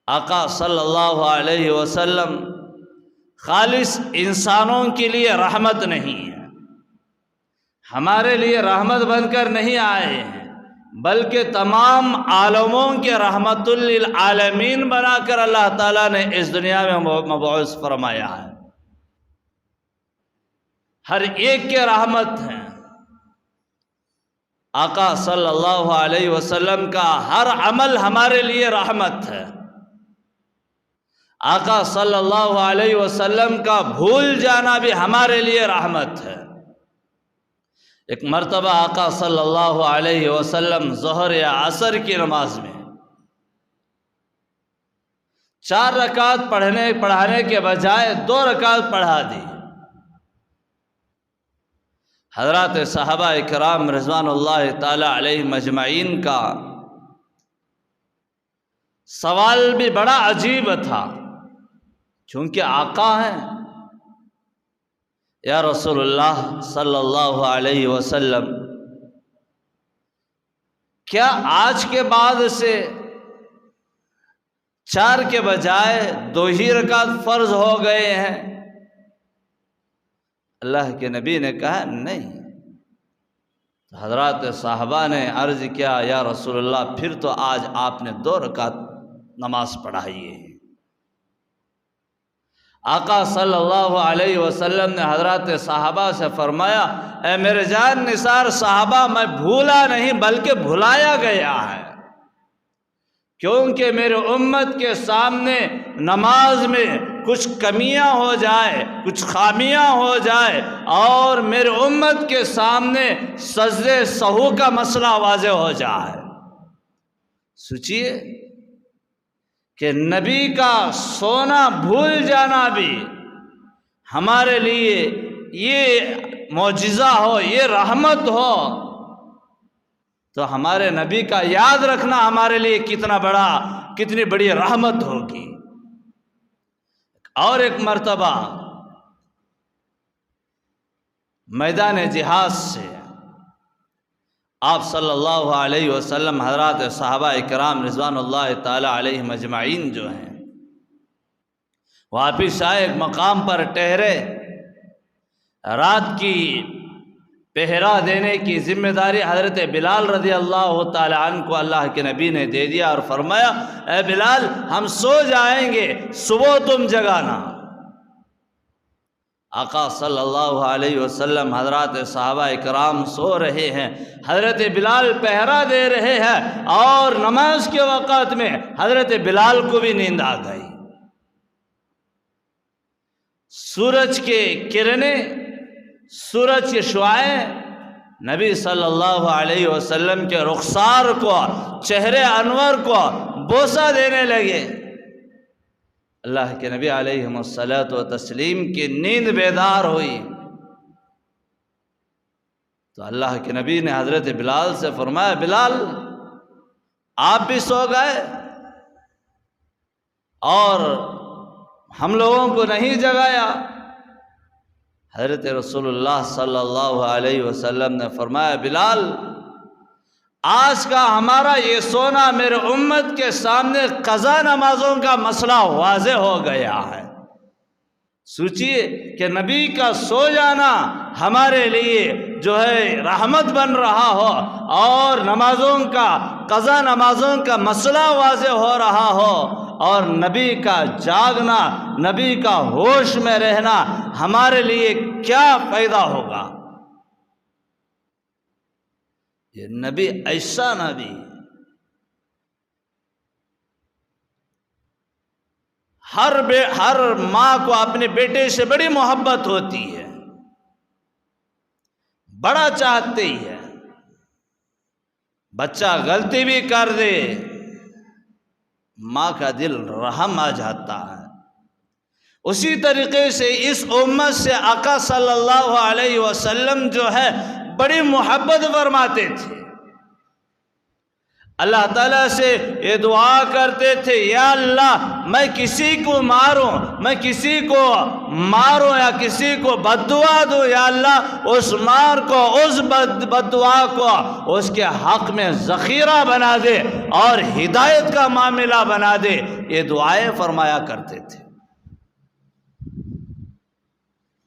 آقا صلی اللہ علیہ وسلم خالص انسانوں کے لیے رحمت نہیں ہے، ہمارے لیے رحمت بن کر نہیں آئے ہیں، بلکہ تمام عالموں کے رحمت للعالمین بنا کر اللہ تعالیٰ نے اس دنیا میں مبعوث فرمایا ہے۔ ہر ایک کے رحمت ہیں۔ آقا صلی اللہ علیہ وسلم کا ہر عمل ہمارے لیے رحمت ہے۔ آقا صلی اللہ علیہ وسلم کا بھول جانا بھی ہمارے لیے رحمت ہے۔ ایک مرتبہ آقا صلی اللہ علیہ وسلم ظہر یا عصر کی نماز میں 4 رکعت پڑھانے کے بجائے 2 رکعت پڑھا دی۔ حضرات صحابہ کرام رضوان اللہ تعالی علیہم اجمعین کا سوال بھی بڑا عجیب تھا، چونکہ آقا ہیں، یا رسول اللہ صلی اللہ علیہ وسلم، کیا آج کے بعد سے 4 کے بجائے 2 ہی رکعت فرض ہو گئے ہیں؟ اللہ کے نبی نے کہا نہیں۔ حضرات صحابہ نے عرض کیا یا رسول اللہ پھر تو آج آپ نے 2 رکعت نماز پڑھائی ہے۔ آقا صلی اللہ علیہ وسلم نے حضرات صحابہ سے فرمایا اے میرے جان نثار صحابہ، میں بھولا نہیں بلکہ بھلایا گیا ہے، کیونکہ میرے امت کے سامنے نماز میں کچھ کمیاں ہو جائے، کچھ خامیاں ہو جائے، اور میرے امت کے سامنے سجدے سہو کا مسئلہ واضح ہو جائے۔ سوچئے کہ نبی کا سونا بھول جانا بھی ہمارے لیے یہ معجزہ ہو، یہ رحمت ہو، تو ہمارے نبی کا یاد رکھنا ہمارے لیے کتنی بڑی رحمت ہوگی۔ اور ایک مرتبہ میدان جہاد سے آپ صلی اللہ علیہ وسلم حضرات صحابہ کرام رضوان اللہ تعالی علیہم اجمعین جو ہیں واپس آئے، ایک مقام پر ٹھہرے۔ رات کی پہرا دینے کی ذمہ داری حضرت بلال رضی اللہ تعالی عنہ کو اللہ کے نبی نے دے دیا اور فرمایا اے بلال ہم سو جائیں گے، صبح تم جگانا۔ آقا صلی اللہ علیہ وسلم حضرات صحابہ کرام سو رہے ہیں، حضرت بلال پہرا دے رہے ہیں، اور نماز کے وقت میں حضرت بلال کو بھی نیند آ گئی۔ سورج کے کرنیں، سورج کے شعاعیں نبی صلی اللہ علیہ وسلم کے رخسار کو، چہرے انور کو بوسہ دینے لگے۔ اللہ کے نبی علیہ الصلوۃ والتسلیم کی نیند بیدار ہوئی تو اللہ کے نبی نے حضرت بلال سے فرمایا بلال آپ بھی سو گئے اور ہم لوگوں کو نہیں جگایا؟ حضرت رسول اللہ صلی اللہ علیہ وسلم نے فرمایا بلال آج کا ہمارا یہ سونا میرے امت کے سامنے قضا نمازوں کا مسئلہ واضح ہو گیا ہے۔ سوچئے کہ نبی کا سو جانا ہمارے لیے جو ہے رحمت بن رہا ہو، اور نمازوں کا قضا نمازوں کا مسئلہ واضح ہو رہا ہو، اور نبی کا جاگنا، نبی کا ہوش میں رہنا ہمارے لیے کیا فائدہ ہوگا۔ یہ نبی ایسا نبی، ہر ماں کو اپنے بیٹے سے بڑی محبت ہوتی ہے، بڑا چاہتے ہی ہے، بچہ غلطی بھی کر دے ماں کا دل رحم آ جاتا ہے۔ اسی طریقے سے اس امت سے آقا صلی اللہ علیہ وسلم جو ہے بڑی محبت فرماتے تھے۔ اللہ تعالیٰ سے یہ دعا کرتے تھے، یا اللہ میں کسی کو ماروں یا کسی کو بد دعا دوں، یا اللہ اس مار کو، اس بد دعا کو اس کے حق میں ذخیرہ بنا دے اور ہدایت کا معاملہ بنا دے، یہ دعائیں فرمایا کرتے تھے۔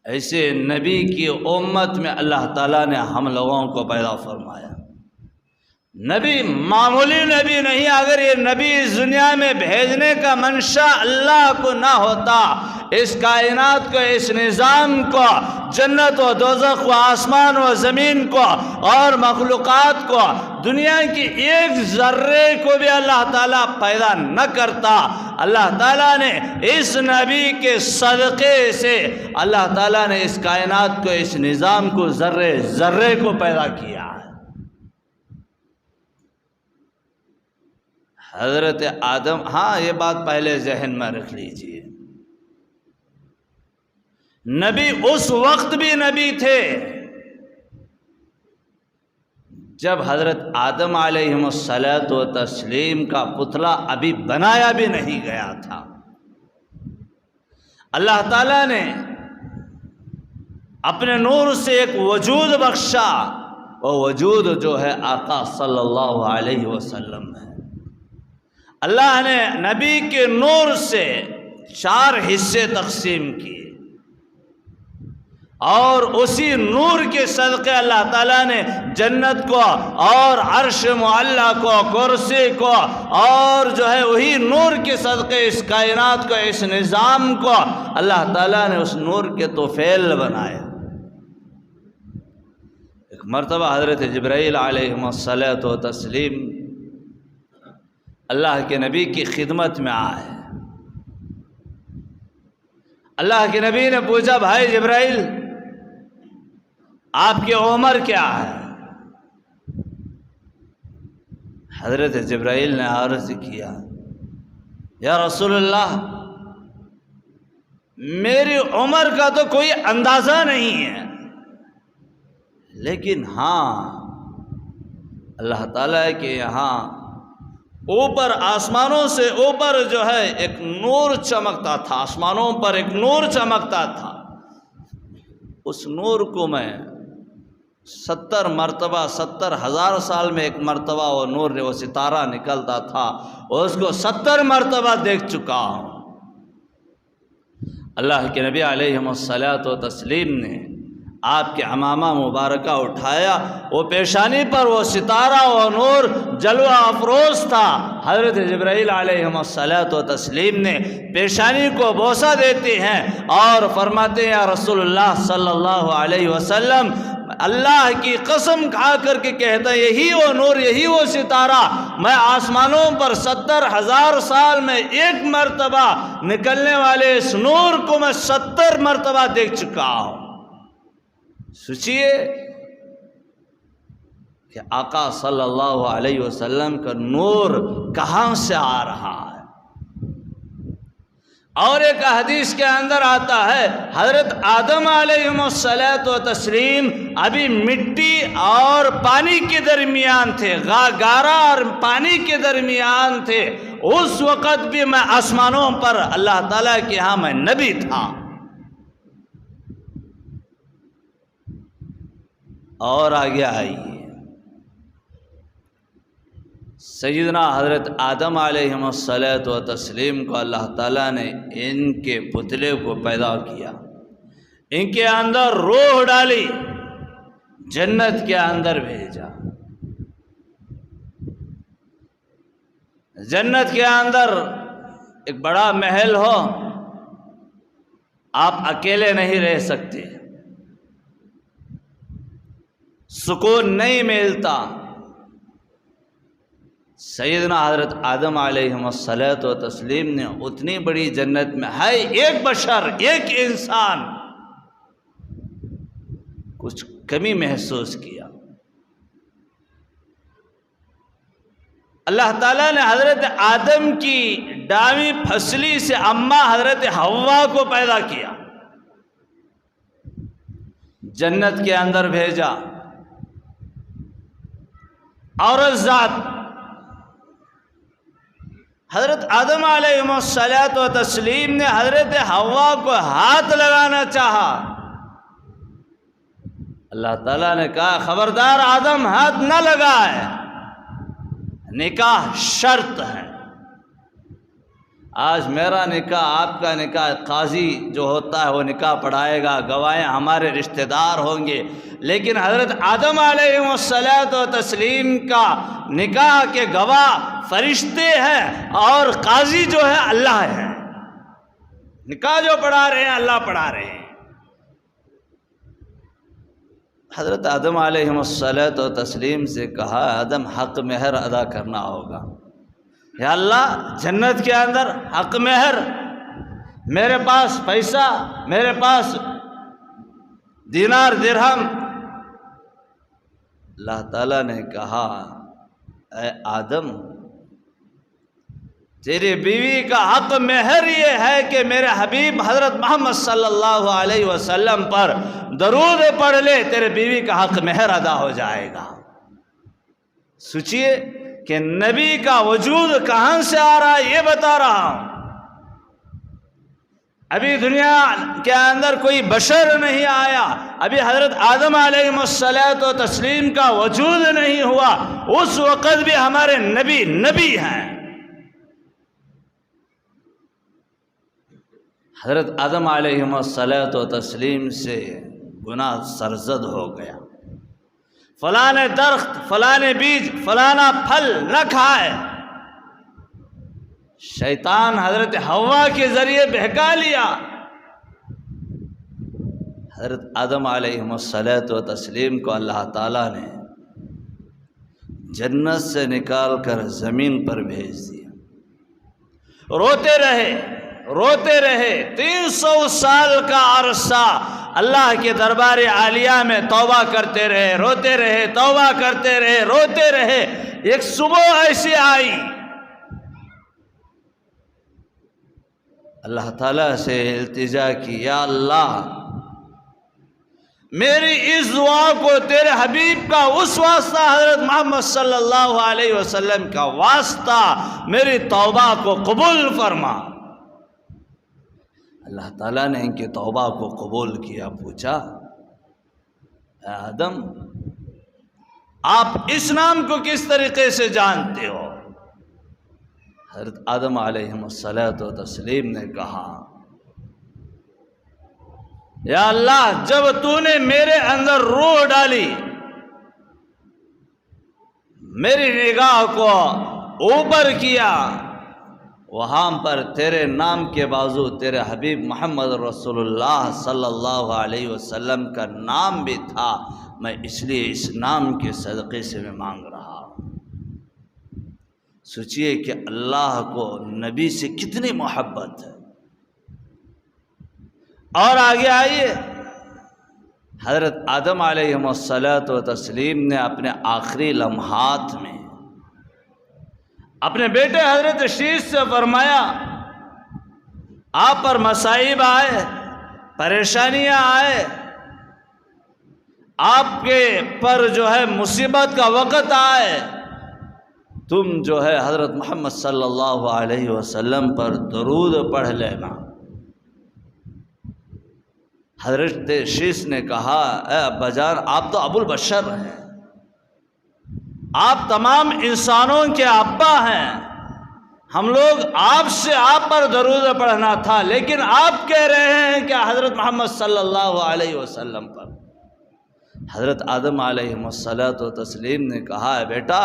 ایسے نبی کی امت میں اللہ تعالیٰ نے ہم لوگوں کو پیدا فرمایا۔ نبی معمولی نبی نہیں، اگر یہ نبی اس دنیا میں بھیجنے کا منشا اللہ کو نہ ہوتا، اس کائنات کو، اس نظام کو، جنت و دوزخ و آسمان و زمین کو اور مخلوقات کو، دنیا کی ایک ذرے کو بھی اللہ تعالیٰ پیدا نہ کرتا۔ اللہ تعالیٰ نے اس نبی کے صدقے سے اللہ تعالیٰ نے اس کائنات کو، اس نظام کو، ذرے ذرے کو پیدا کیا۔ حضرت آدم، ہاں یہ بات پہلے ذہن میں رکھ لیجئے، نبی اس وقت بھی نبی تھے جب حضرت آدم علیہ الصلوۃ والتسلیم کا پتلا ابھی بنایا بھی نہیں گیا تھا۔ اللہ تعالیٰ نے اپنے نور سے ایک وجود بخشا، وہ وجود جو ہے آقا صلی اللہ علیہ وسلم ہے۔ اللہ نے نبی کے نور سے 4 حصے تقسیم کیے اور اسی نور کے صدقے اللہ تعالیٰ نے جنت کو اور عرش معلیٰ کو، کرسی کو، اور جو ہے وہی نور کے صدقے اس کائنات کو، اس نظام کو اللہ تعالیٰ نے اس نور کے طفیل بنایا۔ ایک مرتبہ حضرت جبرائیل علیہ الصلوۃ والتسلیم اللہ کے نبی کی خدمت میں آئے۔ اللہ کے نبی نے پوچھا، بھائی جبرائیل آپ کی عمر کیا ہے؟ حضرت جبرائیل نے عرض کیا، یا رسول اللہ میری عمر کا تو کوئی اندازہ نہیں ہے، لیکن ہاں اللہ تعالیٰ کے یہاں اوپر، آسمانوں سے اوپر جو ہے ایک نور چمکتا تھا، آسمانوں پر ایک نور چمکتا تھا، اس نور کو میں 70 مرتبہ، 70,000 سال میں ایک مرتبہ وہ نور، وہ ستارہ نکلتا تھا، اس کو 70 مرتبہ دیکھ چکا ہوں۔ اللہ کے نبی علیہ الصلوۃ والتسلیم نے آپ کے عمامہ مبارکہ اٹھایا، وہ پیشانی پر وہ ستارہ و نور جلوہ افروز تھا۔ حضرت جبرائیل علیہ الصلوۃ والتسلیم نے پیشانی کو بوسہ دیتے ہیں اور فرماتے ہیں، یا رسول اللہ صلی اللہ علیہ وسلم، اللہ کی قسم کھا کر کے کہتا ہے، یہی وہ نور، یہی وہ ستارہ میں آسمانوں پر 70,000 سال میں ایک مرتبہ نکلنے والے اس نور کو میں 70 مرتبہ دیکھ چکا ہوں۔ سوچئے کہ آقا صلی اللہ علیہ وسلم کا نور کہاں سے آ رہا ہے۔ اور ایک حدیث کے اندر آتا ہے، حضرت آدم علیہ الصلوۃ والتسلیم ابھی مٹی اور پانی کے درمیان تھے، گارا اور پانی کے درمیان تھے، اس وقت بھی میں آسمانوں پر اللہ تعالیٰ کے ہاں میں نبی تھا۔ اور آگے آئیے، سیدنا حضرت آدم علیہ الصلوۃ والتسلیم کو اللہ تعالیٰ نے ان کے پتلے کو پیدا کیا، ان کے اندر روح ڈالی، جنت کے اندر بھیجا۔ جنت کے اندر ایک بڑا محل ہو، آپ اکیلے نہیں رہ سکتے، سکون نہیں ملتا۔ سیدنا حضرت آدم علیہ الصلوۃ والتسلیم نے اتنی بڑی جنت میں ہے ایک بشر، ایک انسان، کچھ کمی محسوس کیا۔ اللہ تعالیٰ نے حضرت آدم کی ڈامی پھسلی سے اماں حضرت حوا کو پیدا کیا، جنت کے اندر بھیجا۔ عورت ذات حضرت آدم علیہ الصلوۃ و تسلیم نے حضرت حوا کو ہاتھ لگانا چاہا، اللہ تعالیٰ نے کہا خبردار آدم ہاتھ نہ لگائے، نکاح شرط ہے۔ آج میرا نکاح، آپ کا نکاح، قاضی جو ہوتا ہے وہ نکاح پڑھائے گا، گواہیں ہمارے رشتہ دار ہوں گے، لیکن حضرت آدم علیہ الصلوۃ و تسلیم کا نکاح کے گواہ فرشتے ہیں اور قاضی جو ہے اللہ ہے۔ نکاح جو پڑھا رہے ہیں اللہ پڑھا رہے ہیں۔ حضرت آدم علیہ الصلوۃ و تسلیم سے کہا آدم حق مہر ادا کرنا ہوگا، یا اللہ جنت کے اندر حق مہر، میرے پاس پیسہ، میرے پاس دینار درہم۔ اللہ تعالیٰ نے کہا اے آدم تیری بیوی کا حق مہر یہ ہے کہ میرے حبیب حضرت محمد صلی اللہ علیہ وسلم پر درود پڑھ لے، تیرے بیوی کا حق مہر ادا ہو جائے گا۔ سوچئے کہ نبی کا وجود کہاں سے آ رہا ہے، یہ بتا رہا ہوں۔ ابھی دنیا کے اندر کوئی بشر نہیں آیا، ابھی حضرت آدم علیہ الصلوۃ و تسلیم کا وجود نہیں ہوا، اس وقت بھی ہمارے نبی ہیں۔ حضرت آدم علیہ الصلوۃ و تسلیم سے گناہ سرزد ہو گیا، فلاں درخت، فلاں بیج، فلانا پھل نہ کھائے۔ شیطان حضرت حوا کے ذریعے بہکا لیا۔ حضرت آدم علیہ الصلوۃ و تسلیم کو اللہ تعالیٰ نے جنت سے نکال کر زمین پر بھیج دیا۔ روتے رہے 300 سال کا عرصہ اللہ کے دربار عالیہ میں توبہ کرتے رہے، روتے رہے، توبہ کرتے رہے، روتے رہے۔ ایک صبح ایسی آئی، اللہ تعالیٰ سے التجا کی یا اللہ میری اس دعا کو تیرے حبیب کا اس واسطہ حضرت محمد صلی اللہ علیہ وسلم کا واسطہ میری توبہ کو قبول فرما۔ اللہ تعالیٰ نے ان کی توبہ کو قبول کیا۔ پوچھا اے آدم آپ اس نام کو کس طریقے سے جانتے ہو؟ حضرت آدم علیہ الصلوۃ و تسلیم نے کہا یا اللہ جب تو نے میرے اندر روح ڈالی، میری نگاہ کو اوپر کیا، وہاں پر تیرے نام کے بازو تیرے حبیب محمد رسول اللہ صلی اللہ علیہ وسلم کا نام بھی تھا، میں اس لیے اس نام کے صدقے سے میں مانگ رہا ہوں۔ سوچئے کہ اللہ کو نبی سے کتنی محبت ہے۔ اور آگے آئیے، حضرت آدم علیہ الصلوۃ و تسلیم نے اپنے آخری لمحات میں اپنے بیٹے حضرت شیش سے فرمایا آپ پر مصائب آئے، پریشانیاں آئے، آپ کے پر جو ہے مصیبت کا وقت آئے، تم جو ہے حضرت محمد صلی اللہ علیہ وسلم پر درود پڑھ لینا۔ حضرت شیش نے کہا اے ابا جان آپ تو ابو البشر ہیں، آپ تمام انسانوں کے ابا ہیں، ہم لوگ آپ پر درود پڑھنا تھا، لیکن آپ کہہ رہے ہیں کہ حضرت محمد صلی اللہ علیہ وسلم پر۔ حضرت آدم علیہ الصلوۃ و تسلیم نے کہا ہے بیٹا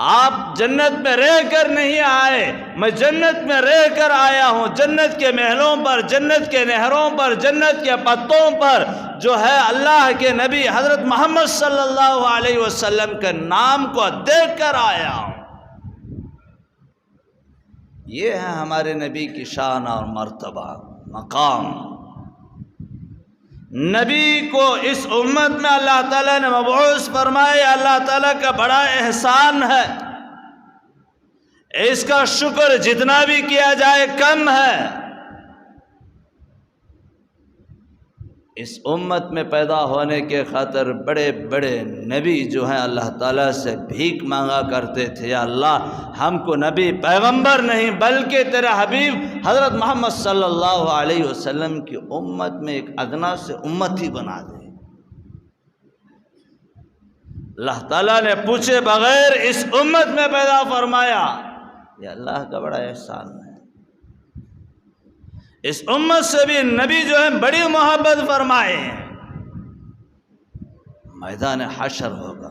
آپ جنت میں رہ کر نہیں آئے، میں جنت میں رہ کر آیا ہوں، جنت کے محلوں پر، جنت کے نہروں پر، جنت کے پتوں پر جو ہے اللہ کے نبی حضرت محمد صلی اللہ علیہ وسلم کے نام کو دیکھ کر آیا ہوں۔ یہ ہے ہمارے نبی کی شان اور مرتبہ، مقام۔ نبی کو اس امت میں اللہ تعالیٰ نے مبعوث فرمائے، اللہ تعالیٰ کا بڑا احسان ہے، اس کا شکر جتنا بھی کیا جائے کم ہے۔ اس امت میں پیدا ہونے کے خاطر بڑے بڑے نبی جو ہیں اللہ تعالیٰ سے بھیک مانگا کرتے تھے، یا اللہ ہم کو نبی پیغمبر نہیں بلکہ تیرے حبیب حضرت محمد صلی اللہ علیہ وسلم کی امت میں ایک ادنا سے امتی بنا دے۔ اللہ تعالیٰ نے پوچھے بغیر اس امت میں پیدا فرمایا، یہ اللہ کا بڑا احسان ہے۔ اس امت سے بھی نبی جو ہے بڑی محبت فرمائے ہیں۔ میدان حشر ہوگا،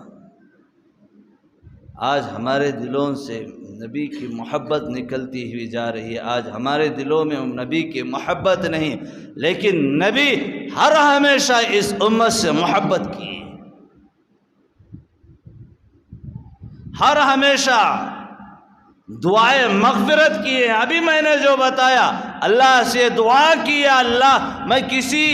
آج ہمارے دلوں سے نبی کی محبت نکلتی ہوئی جا رہی ہے۔ آج ہمارے دلوں میں نبی کی محبت نہیں، لیکن نبی ہر ہمیشہ اس امت سے محبت کی، ہر ہمیشہ دعائیں مغفرت کی ہے۔ ابھی میں نے جو بتایا، اللہ سے دعا کی، اللہ میں کسی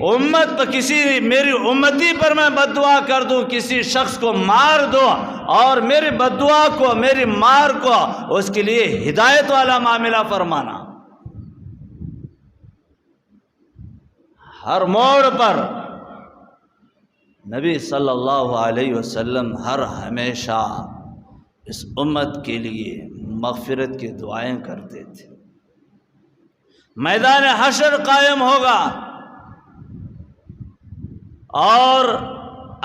امت پر، کسی میری امتی پر میں بد دعا کر دوں، کسی شخص کو مار دو، اور میری بد دعا کو، میری مار کو اس کے لیے ہدایت والا معاملہ فرمانا۔ ہر موڑ پر نبی صلی اللہ علیہ وسلم ہر ہمیشہ اس امت کے لیے مغفرت کی دعائیں کرتے تھے۔ میدان حشر قائم ہوگا، اور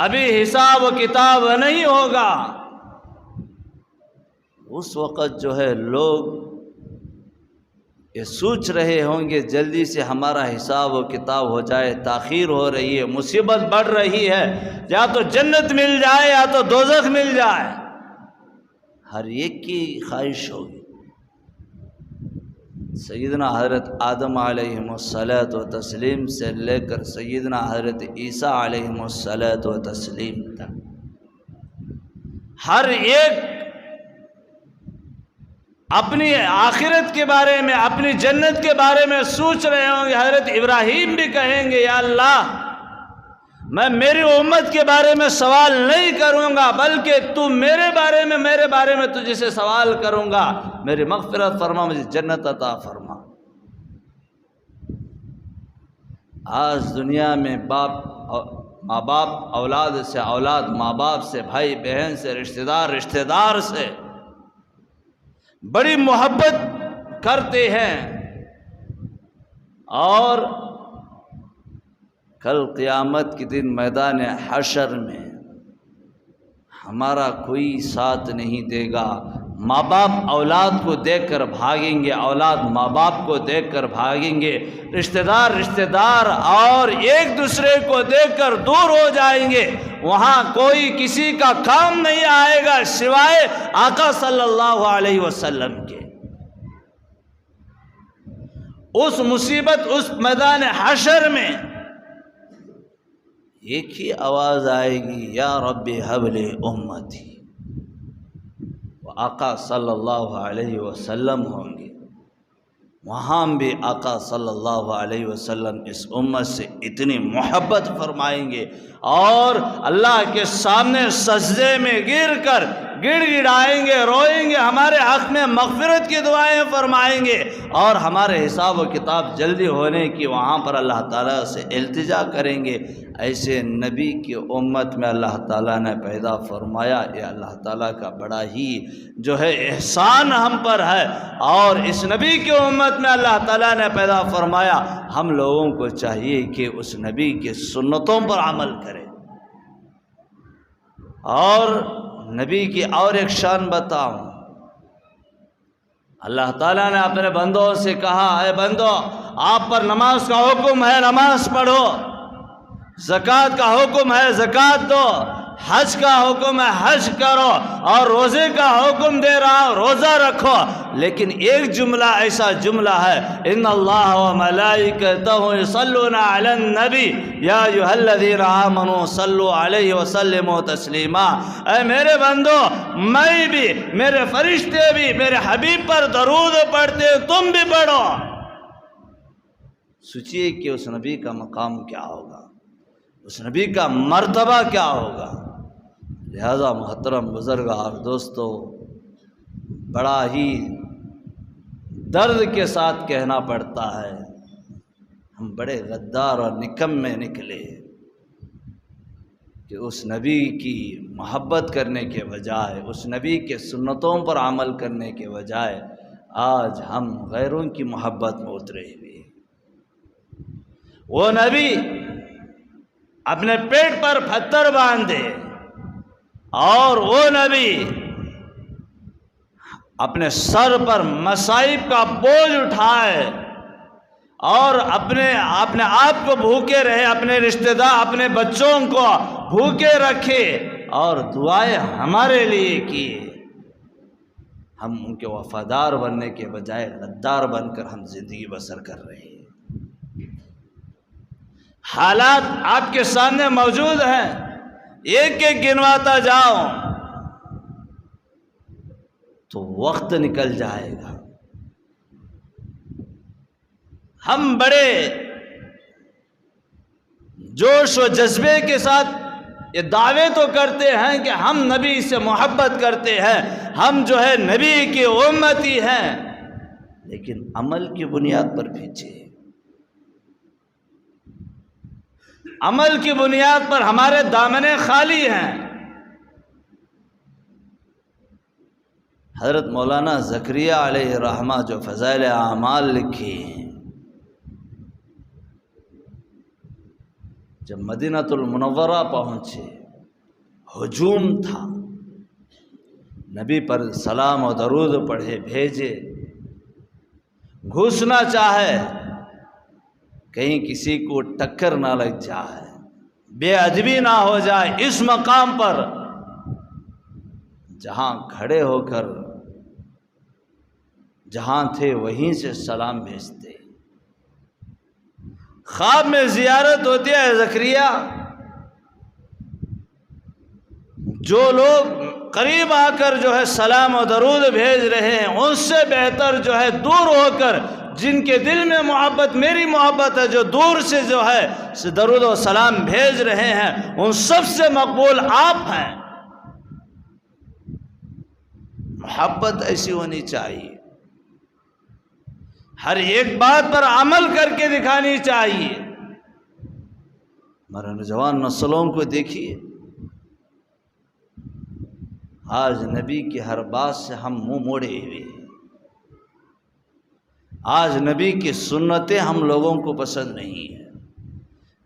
ابھی حساب و کتاب نہیں ہوگا۔ اس وقت جو ہے لوگ یہ سوچ رہے ہوں گے جلدی سے ہمارا حساب و کتاب ہو جائے، تاخیر ہو رہی ہے، مصیبت بڑھ رہی ہے، یا تو جنت مل جائے یا تو دوزخ مل جائے۔ ہر ایک کی خواہش ہوگی۔ سیدنا حضرت آدم علیہ الصلوۃ و تسلیم سے لے کر سیدنا حضرت عیسیٰ علیہ الصلوۃ و تسلیم تک ہر ایک اپنی آخرت کے بارے میں، اپنی جنت کے بارے میں سوچ رہے ہوں گے۔ حضرت ابراہیم بھی کہیں گے، یا اللہ میں میری امت کے بارے میں سوال نہیں کروں گا، بلکہ تو میرے بارے میں تجھے سے سوال کروں گا، میری مغفرت فرما، مجھے جنت عطا فرما۔ آج دنیا میں ماں باپ اولاد سے، اولاد ماں باپ سے، بھائی بہن سے، رشتہ دار سے بڑی محبت کرتے ہیں، اور کل قیامت کے دن میدان حشر میں ہمارا کوئی ساتھ نہیں دے گا۔ ماں باپ اولاد کو دیکھ کر بھاگیں گے، اولاد ماں باپ کو دیکھ کر بھاگیں گے، رشتہ دار اور ایک دوسرے کو دیکھ کر دور ہو جائیں گے۔ وہاں کوئی کسی کا کام نہیں آئے گا سوائے آقا صلی اللہ علیہ وسلم کے۔ اس مصیبت، اس میدان حشر میں ایک ہی آواز آئے گی، یا رب ہب لی امتی، وہ آقا صلی اللہ علیہ وسلم ہوں گے۔ وہاں بھی آقا صلی اللہ علیہ وسلم اس امت سے اتنی محبت فرمائیں گے، اور اللہ کے سامنے سجدے میں گر کر گڑ گڑائیں گے، روئیں گے، ہمارے حق میں مغفرت کی دعائیں فرمائیں گے، اور ہمارے حساب و کتاب جلدی ہونے کی وہاں پر اللہ تعالیٰ سے التجا کریں گے۔ ایسے نبی کی امت میں اللہ تعالیٰ نے پیدا فرمایا، یہ اللہ تعالیٰ کا بڑا ہی جو ہے احسان ہم پر ہے، اور اس نبی کی امت میں اللہ تعالیٰ نے پیدا فرمایا۔ ہم لوگوں کو چاہیے کہ اس نبی کے سنتوں پر عمل کریں۔ اور نبی کی اور ایک شان بتاؤں، اللہ تعالیٰ نے اپنے بندوں سے کہا، اے بندو آپ پر نماز کا حکم ہے، نماز پڑھو، زکوٰۃ کا حکم ہے، زکوٰۃ دو، حج کا حکم ہے، حج کرو، اور روزے کا حکم دے رہا ہوں، روزہ رکھو۔ لیکن ایک جملہ ایسا جملہ ہے، ان اللہ و ملائکتہ یصلون علی النبی یا ایھا الذین آمنوا صلوا علیہ وسلموا تسلیما۔ اے میرے بندو، میں بھی، میرے فرشتے بھی میرے حبیب پر درود پڑھتے، تم بھی پڑھو۔ سوچئے کہ اس نبی کا مقام کیا ہوگا، اس نبی کا مرتبہ کیا ہوگا۔ لہذا محترم بزرگ اور دوستو، بڑا ہی درد کے ساتھ کہنا پڑتا ہے، ہم بڑے غدار اور نکمے نکلے کہ اس نبی کی محبت کرنے کے بجائے، اس نبی کے سنتوں پر عمل کرنے کے بجائے آج ہم غیروں کی محبت میں اترے ہوئے۔ وہ نبی اپنے پیٹ پر پتھر باندھے، اور وہ نبی اپنے سر پر مصائب کا بوجھ اٹھائے اور اپنے آپ کو بھوکے رہے، اپنے رشتہ دار، اپنے بچوں کو بھوکے رکھے اور دعائیں ہمارے لیے کیے۔ ہم ان کے وفادار بننے کے بجائے غدار بن کر ہم زندگی بسر کر رہے ہیں۔ حالات آپ کے سامنے موجود ہیں، ایک ایک گنواتا جاؤ تو وقت نکل جائے گا۔ ہم بڑے جوش و جذبے کے ساتھ یہ دعوے تو کرتے ہیں کہ ہم نبی سے محبت کرتے ہیں، ہم جو ہے نبی کی امتی ہیں، لیکن عمل کی بنیاد پر پیچھے، عمل کی بنیاد پر ہمارے دامنے خالی ہیں۔ حضرت مولانا زکریا علیہ الرحمہ جو فضائل اعمال لکھی ہیں، جب مدینۃ المنورہ پہنچے، ہجوم تھا، نبی پر سلام و درود پڑھے بھیجے، گھسنا چاہے کہیں کسی کو ٹکر نہ لگ جائے، بے ادبی نہ ہو جائے، اس مقام پر جہاں کھڑے ہو کر جہاں تھے وہیں سے سلام بھیجتے۔ خواب میں زیارت ہوتی ہے زکریا، جو لوگ قریب آ کر جو ہے سلام و درود بھیج رہے ہیں، ان سے بہتر جو ہے دور ہو کر جن کے دل میں محبت، میری محبت ہے، جو دور سے جو ہے درود و سلام بھیج رہے ہیں، ان سب سے مقبول آپ ہیں۔ محبت ایسی ہونی چاہیے، ہر ایک بات پر عمل کر کے دکھانی چاہیے۔ ہمارے نوجوان نسلوں کو دیکھیے، آج نبی کی ہر بات سے ہم منہ موڑے ہوئے ہیں، آج نبی کی سنتیں ہم لوگوں کو پسند نہیں ہے،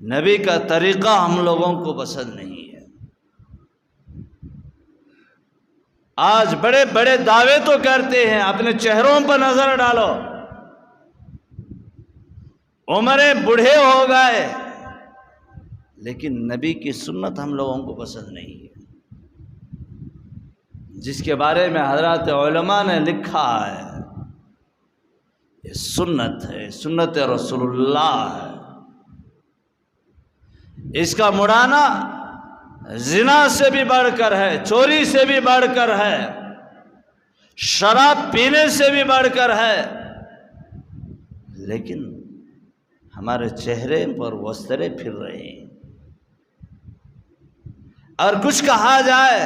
نبی کا طریقہ ہم لوگوں کو پسند نہیں ہے۔ آج بڑے بڑے دعوے تو کرتے ہیں، اپنے چہروں پر نظر ڈالو، عمریں بوڑھے ہو گئے، لیکن نبی کی سنت ہم لوگوں کو پسند نہیں ہے، جس کے بارے میں حضرات علماء نے لکھا ہے یہ سنت ہے، سنت رسول اللہ ہے۔ اس کا مڑانا زنا سے بھی بڑھ کر ہے، چوری سے بھی بڑھ کر ہے، شراب پینے سے بھی بڑھ کر ہے، لیکن ہمارے چہرے پر وسترے پھر رہے ہیں۔ اور کچھ کہا جائے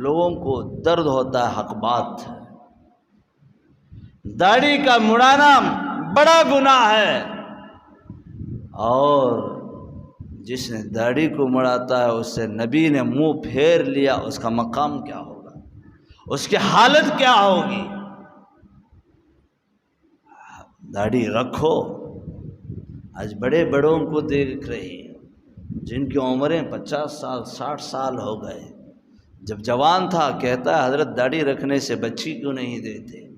لوگوں کو درد ہوتا ہے، حق بات ہے، داڑھی کا مڑانا بڑا گناہ ہے، اور جس نے داڑھی کو مڑاتا ہے اس سے نبی نے منہ پھیر لیا، اس کا مقام کیا ہوگا، اس کی حالت کیا ہوگی۔ داڑھی رکھو۔ آج بڑے بڑوں کو دیکھ رہے ہیں جن کی عمریں 50 سال 60 سال ہو گئے، جب جوان تھا کہتا ہے حضرت داڑھی رکھنے سے بچی کیوں نہیں دیتے۔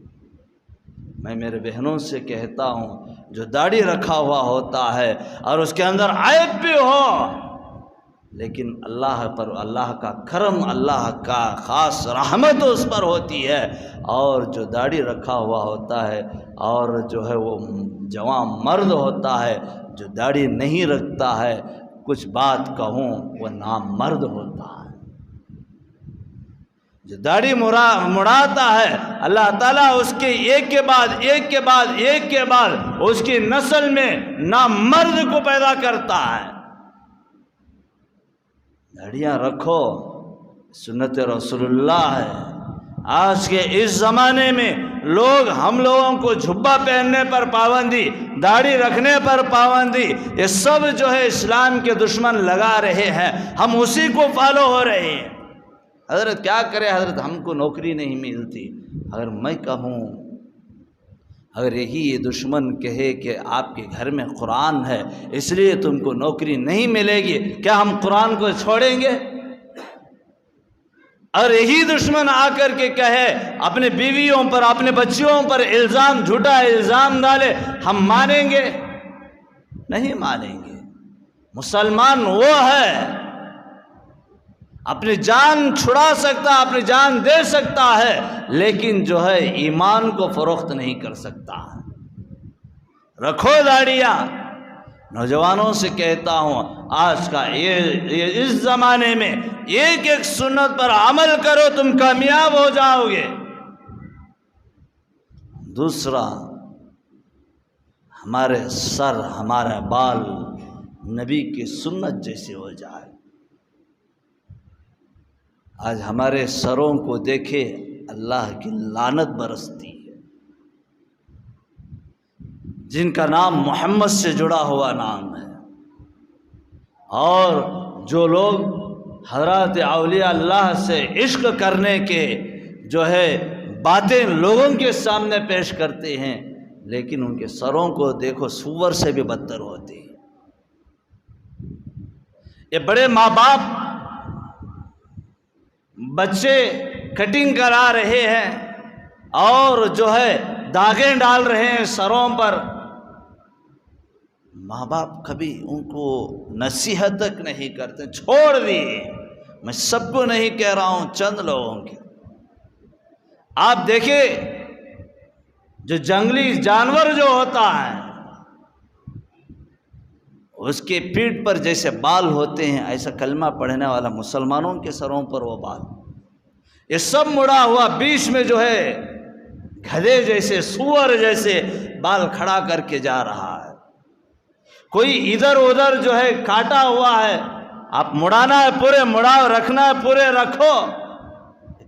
میں میرے بہنوں سے کہتا ہوں جو داڑھی رکھا ہوا ہوتا ہے اور اس کے اندر عیب بھی ہو، لیکن اللہ پر اللہ کا کرم، اللہ کا خاص رحمت اس پر ہوتی ہے، اور جو داڑھی رکھا ہوا ہوتا ہے اور جو ہے وہ جوان مرد ہوتا ہے، جو داڑھی نہیں رکھتا ہے، کچھ بات کہوں وہ نامرد ہوتا ہے۔ جو داڑھی مڑاتا ہے اللہ تعالیٰ اس کے ایک کے بعد ایک کے بعد ایک کے بعد اس کی نسل میں نامرد کو پیدا کرتا ہے۔ داڑیاں رکھو، سنت رسول اللہ ہے۔ آج کے اس زمانے میں لوگ ہم لوگوں کو جھبا پہننے پر پابندی، داڑھی رکھنے پر پابندی، یہ سب جو ہے اسلام کے دشمن لگا رہے ہیں، ہم اسی کو فالو ہو رہے ہیں۔ حضرت کیا کرے حضرت، ہم کو نوکری نہیں ملتی۔ اگر میں کہوں، اگر یہی یہ دشمن کہے کہ آپ کے گھر میں قرآن ہے اس لیے تم کو نوکری نہیں ملے گی، کیا ہم قرآن کو چھوڑیں گے؟ اور یہی دشمن آ کر کے کہے اپنے بیویوں پر، اپنے بچیوں پر الزام، جھوٹا الزام ڈالے، ہم مانیں گے؟ نہیں مانیں گے۔ مسلمان وہ ہے اپنی جان چھڑا سکتا، اپنی جان دے سکتا ہے، لیکن جو ہے ایمان کو فروخت نہیں کر سکتا۔ رکھو داڑیاں۔ نوجوانوں سے کہتا ہوں آج کا یہ اس زمانے میں ایک ایک سنت پر عمل کرو، تم کامیاب ہو جاؤ گے۔ دوسرا، ہمارے سر، ہمارے بال نبی کی سنت جیسے ہو جائے۔ آج ہمارے سروں کو دیکھے اللہ کی لعنت برستی ہے، جن کا نام محمد سے جڑا ہوا نام ہے، اور جو لوگ حضرات اولیاء اللہ سے عشق کرنے کے جو ہے باتیں لوگوں کے سامنے پیش کرتے ہیں، لیکن ان کے سروں کو دیکھو سور سے بھی بدتر ہوتی ہے۔ یہ بڑے ماں باپ بچے کٹنگ کرا رہے ہیں اور جو ہے داغیں ڈال رہے ہیں سروں پر، ماں باپ کبھی ان کو نصیحت تک نہیں کرتے، چھوڑ دیے۔ میں سب کو نہیں کہہ رہا ہوں، چند لوگوں کے۔ آپ دیکھیں جو جنگلی جانور جو ہوتا ہے اس کے پیٹھ پر جیسے بال ہوتے ہیں، ایسا کلمہ پڑھنے والا مسلمانوں کے سروں پر وہ بال، یہ سب مڑا ہوا، بیچ میں جو ہے گدھے جیسے، سور جیسے بال کھڑا کر کے جا رہا ہے۔ کوئی ادھر ادھر جو ہے کاٹا ہوا ہے، آپ مڑانا ہے پورے مڑاؤ، رکھنا ہے پورے رکھو۔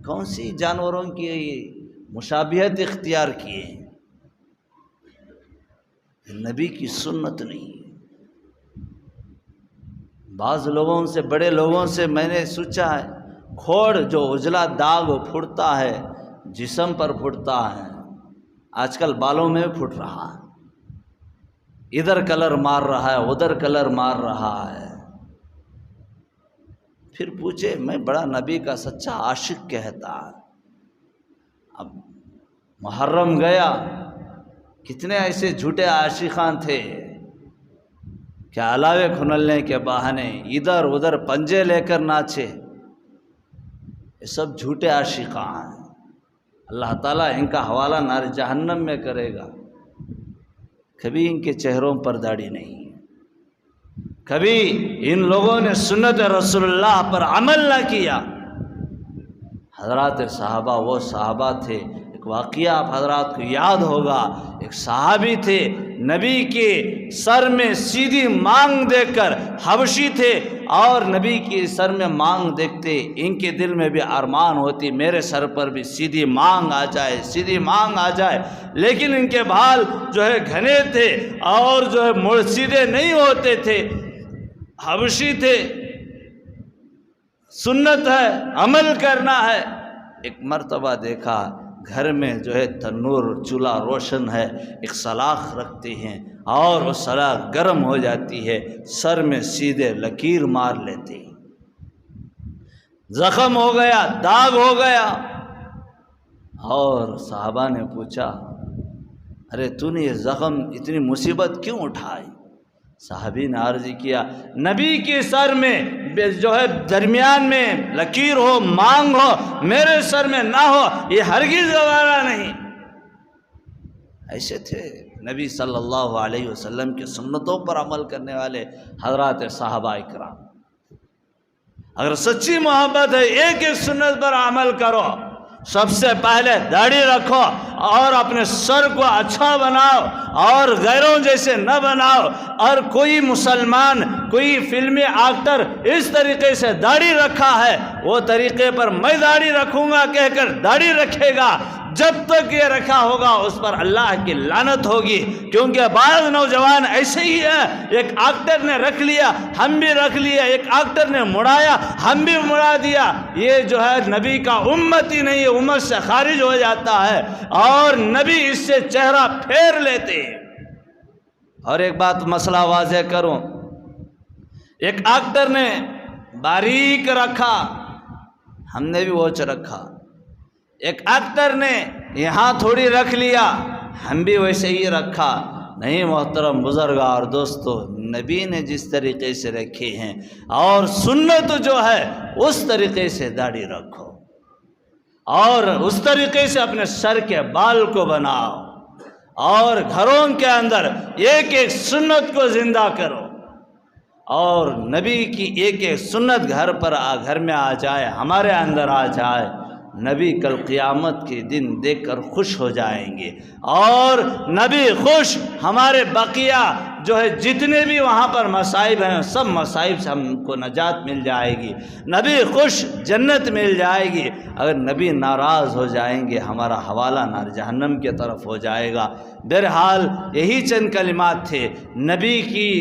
کون سی جانوروں کی مشابہت اختیار کیے؟ نبی کی سنت نہیں۔ بعض لوگوں سے، بڑے لوگوں سے میں نے سوچا ہے، کھوڑ جو اجلا داغ پھٹتا ہے جسم پر پھٹتا ہے، آج کل بالوں میں پھٹ رہا ہے، ادھر کلر مار رہا ہے، ادھر کلر مار رہا ہے۔ پھر پوچھے، میں بڑا نبی کا سچا عاشق کہتا، اب محرم گیا، کتنے ایسے جھوٹے عاشقان تھے کہ علاوے کھنلنے کے بہانے ادھر ادھر پنجے لے کر ناچے۔ یہ سب جھوٹے عاشقان ہیں، اللہ تعالیٰ ان کا حوالہ نار جہنم میں کرے گا۔ کبھی ان کے چہروں پر داڑھی نہیں، کبھی ان لوگوں نے سنت رسول اللہ پر عمل نہ کیا۔ حضرات صحابہ وہ صحابہ تھے، ایک واقعہ آپ حضرات کو یاد ہوگا، ایک صحابی تھے، نبی کے سر میں سیدھی مانگ دیکھ کر، حبشی تھے اور نبی کے سر میں مانگ دیکھتے، ان کے دل میں بھی ارمان ہوتی میرے سر پر بھی سیدھی مانگ آ جائے، سیدھی مانگ آ جائے، لیکن ان کے بال جو ہے گھنے تھے اور جو ہے مڑ سیدھے نہیں ہوتے تھے، حبشی تھے، سنت ہے، عمل کرنا ہے۔ ایک مرتبہ دیکھا گھر میں جو ہے تنور چولہا روشن ہے، ایک سلاخ رکھتے ہیں اور وہ سلاخ گرم ہو جاتی ہے، سر میں سیدھے لکیر مار لیتے، زخم ہو گیا، داغ ہو گیا۔ اور صحابہ نے پوچھا، ارے تو نے یہ زخم، اتنی مصیبت کیوں اٹھائی؟ صحابی نے عرض کیا، نبی کے سر میں جو ہے درمیان میں لکیر ہو، مانگ ہو، میرے سر میں نہ ہو، یہ ہرگز گوارا نہیں۔ ایسے تھے نبی صلی اللہ علیہ وسلم کی سنتوں پر عمل کرنے والے حضرات صحابہ اکرام۔ اگر سچی محبت ہے، ایک ایک سنت پر عمل کرو۔ سب سے پہلے داڑھی رکھو اور اپنے سر کو اچھا بناؤ اور غیروں جیسے نہ بناؤ۔ اور کوئی مسلمان، کوئی فلمی ایکٹر اس طریقے سے داڑھی رکھا ہے، وہ طریقے پر میں داڑھی رکھوں گا کہہ کر داڑھی رکھے گا، جب تک یہ رکھا ہوگا اس پر اللہ کی لعنت ہوگی، کیونکہ بعض نوجوان ایسے ہی ہیں، ایک ایکٹر نے رکھ لیا ہم بھی رکھ لیا، ایک ایکٹر نے مڑایا ہم بھی مڑا دیا، یہ جو ہے نبی کا امت ہی نہیں ہے، امت سے خارج ہو جاتا ہے اور نبی اس سے چہرہ پھیر لیتے ہیں۔ اور ایک بات مسئلہ واضح کروں، ایک ایکٹر نے باریک رکھا ہم نے بھی وہ رکھا، ایک ایکٹر نے یہاں تھوڑی رکھ لیا ہم بھی ویسے ہی رکھا۔ نہیں محترم بزرگ اور دوستو، نبی نے جس طریقے سے رکھے ہیں اور سنت جو ہے اس طریقے سے داڑھی رکھو اور اس طریقے سے اپنے سر کے بال کو بناؤ اور گھروں کے اندر ایک ایک سنت کو زندہ کرو اور نبی کی ایک ایک سنت گھر میں آ جائے، ہمارے اندر آ جائے، نبی کل قیامت کے دن دیکھ کر خوش ہو جائیں گے اور نبی خوش، ہمارے بقیہ جو ہے جتنے بھی وہاں پر مصائب ہیں سب مصائب سے ہم کو نجات مل جائے گی، نبی خوش جنت مل جائے گی۔ اگر نبی ناراض ہو جائیں گے ہمارا حوالہ نار جہنم کی طرف ہو جائے گا۔ بہرحال یہی چند کلمات تھے نبی کی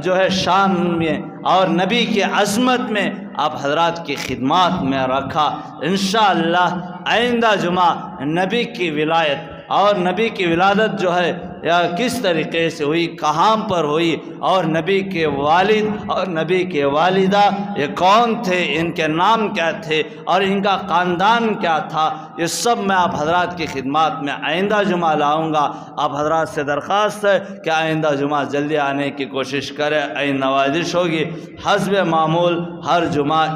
جو ہے شان میں اور نبی کی عظمت میں آپ حضرات کی خدمات میں رکھا۔ انشاءاللہ آئندہ جمعہ نبی کی ولایت اور نبی کی ولادت جو ہے یا کس طریقے سے ہوئی، کہاں پر ہوئی اور نبی کے والد اور نبی کے والدہ یہ کون تھے، ان کے نام کیا تھے اور ان کا خاندان کیا تھا، یہ سب میں آپ حضرات کی خدمات میں آئندہ جمعہ لاؤں گا۔ آپ حضرات سے درخواست ہے کہ آئندہ جمعہ جلدی آنے کی کوشش کریں، نوازش ہوگی حسب معمول ہر جمعہ